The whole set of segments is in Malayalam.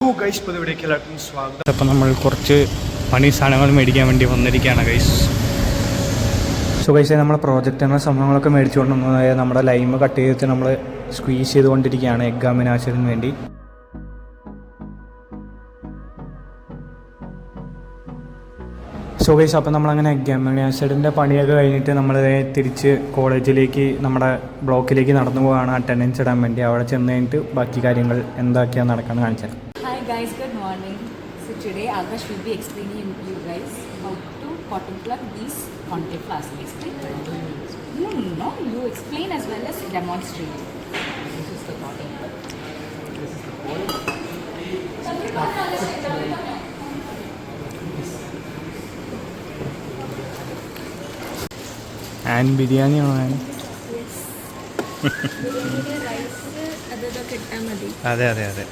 ഗൈസ് പുതിയവിടേക്ക് എല്ലാവർക്കും സ്വാഗതം. അപ്പോൾ നമ്മൾ കുറച്ച് പണി സാധനങ്ങൾ മേടിക്കാൻ വേണ്ടി വന്നിരിക്കുകയാണ് ഗൈസ്. സോ ഗൈസ് നമ്മൾ പ്രോജക്റ്റിനുള്ള സംഭവങ്ങളൊക്കെ മേടിച്ചുകൊണ്ട് വന്നത് നമ്മുടെ ലൈമ് കട്ട് ചെയ്തിട്ട് നമ്മൾ സ്ക്വീസ് ചെയ്തുകൊണ്ടിരിക്കുകയാണ് എക്സാമിനേഷന് വേണ്ടി. സോ ഗൈസ് അപ്പോൾ നമ്മളങ്ങനെ എക്സാമിനേഷൻ്റെ പണിയൊക്കെ കഴിഞ്ഞിട്ട് നമ്മൾ തിരിച്ച് കോളേജിലേക്ക് നമ്മുടെ ബ്ലോക്കിലേക്ക് നടന്നു പോവുകയാണ് അറ്റൻഡൻസ് ഇടാൻ വേണ്ടി. അവിടെ ചെന്ന് കഴിഞ്ഞിട്ട് ബാക്കി കാര്യങ്ങൾ എന്തൊക്കെയാണ് നടക്കാമെന്ന് കാണിച്ചത്. Hi guys, good morning. So today Akash will be explaining you guys how to cotton plug these concave flasks. Explain? No, you explain as well as demonstrate. This is the cotton plug. This is the pole. And ബിരിയാണിയാണോ? അതെ അതെ അതെ.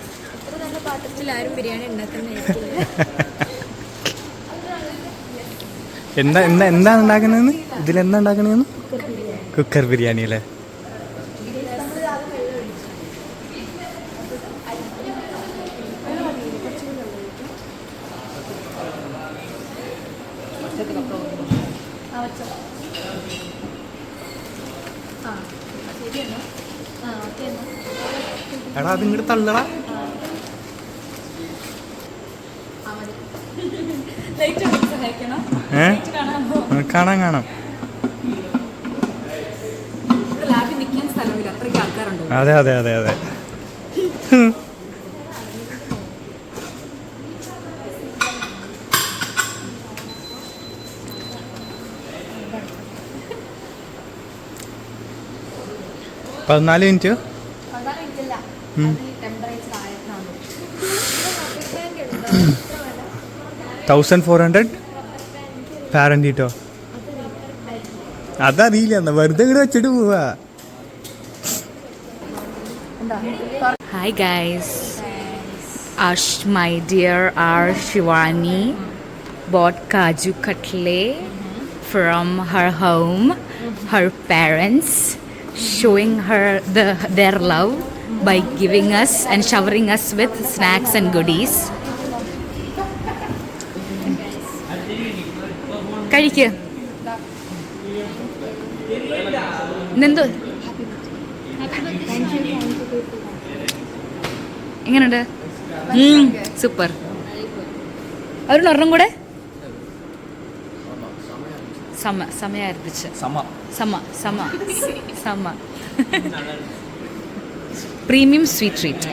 എന്താ ഉണ്ടാക്കണെന്ന് ഇതിലെന്താ ഉണ്ടാക്കണെന്ന്? കുക്കർ ബിരിയാണി അല്ലേ? എടാ അതിങ്ങോട്ട് തള്ളടാ. കാണാം കാണാം. അതെ അതെ അതെ അതെ. പതിനാല് മിനിറ്റ് 1400 ഫാരൻഹീറ്റോ? അതറിയില്ല, എന്നാ വെറുതെ ഇങ്ങോട്ട് വെച്ചിട്ട് പോവാ. Hi guys. Ash, my dear Shivani bought kaju katle from her home, her parents, showing her their love by giving us and showering us with snacks and goodies. കഴിക്ക്. ഇന്നെന്തോ എങ്ങനെയുണ്ട്? സൂപ്പർ. അവരൊരെണ്ണം കൂടെ സമയാർപ്പിച്ച് സമ പ്രീമിയം സ്വീറ്റ് ട്രീറ്റ്.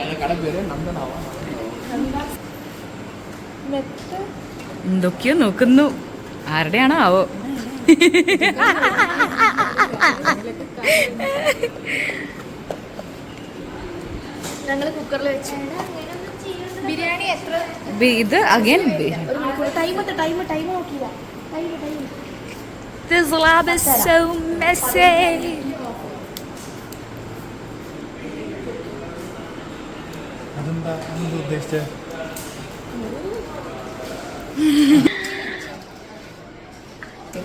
എന്തൊക്കെയോ നോക്കുന്നു, ആരുടെയാണോ ആവോ? ഞങ്ങൾ കുക്കറിൽ വെച്ച് ബിരിയാണി എത്ര ഇത് അഗൈൻ ടൈം നോക്കിയില്ല. This lab is so messy. അതെന്താ ഉദ്ദേശിച്ചത്?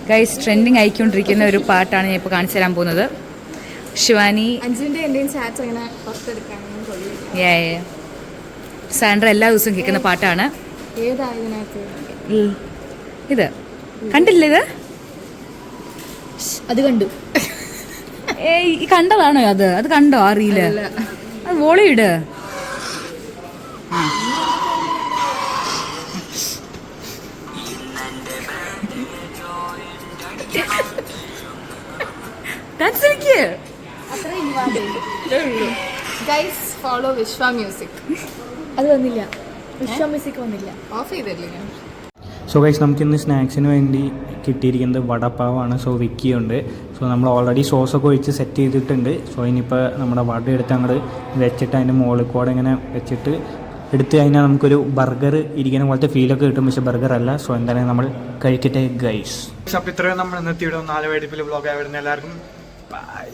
ഗൈസ്, ട്രെൻഡിങ് ആയിക്കൊണ്ടിരിക്കുന്ന ഒരു പാട്ടാണ് ഞാൻ ഇപ്പോൾ കാണിച്ചു തരാൻ പോകുന്നത്. ശിവാനി സാൻഡ്ര എല്ലാ ദിവസവും കേൾക്കുന്ന പാട്ടാണ്. ഇത് കണ്ടില്ല? ഇത് അത് കണ്ടു. ഈ കണ്ടതാണോ? അത് കണ്ടോ? അറിയില്ല. അത് വോളിയിട്. ഗൈസ് ഫോളോ വിശ്വ മ്യൂസിക്. അത് വന്നില്ല, വിശ്വ മ്യൂസിക് വന്നില്ല, ഓഫ് ചെയ്തല്ലേ ഞാൻ. സോ ഗൈസ് നമുക്കിന്ന് സ്നാക്സിന് വേണ്ടി കിട്ടിയിരിക്കുന്നത് വടപ്പാവാണ്. സോ വിക്കിയുണ്ട്. സോ നമ്മൾ ഓൾറെഡി സോസൊക്കെ ഒഴിച്ച് സെറ്റ് ചെയ്തിട്ടുണ്ട്. സോ ഇനിയിപ്പോൾ നമ്മുടെ വട എടുത്ത് അങ്ങോട്ട് വെച്ചിട്ട് അതിൻ്റെ മുകളിൽ കൂടെ ഇങ്ങനെ വെച്ചിട്ട് എടുത്ത് കഴിഞ്ഞാൽ നമുക്കൊരു ബർഗർ ഇരിക്കുന്ന പോലത്തെ ഫീലൊക്കെ കിട്ടും. പക്ഷേ ബർഗർ അല്ല. സോ എന്തായാലും നമ്മൾ കഴിക്കട്ടെ ഗൈസ്. അപ്പോൾ ഇത്രയും നമ്മൾ ഇന്നത്തെ ഇവിടെ 4 വെടിപ്പിൽ വ്ളോഗ് ആയി വരുന്ന എല്ലാവർക്കും ബൈ.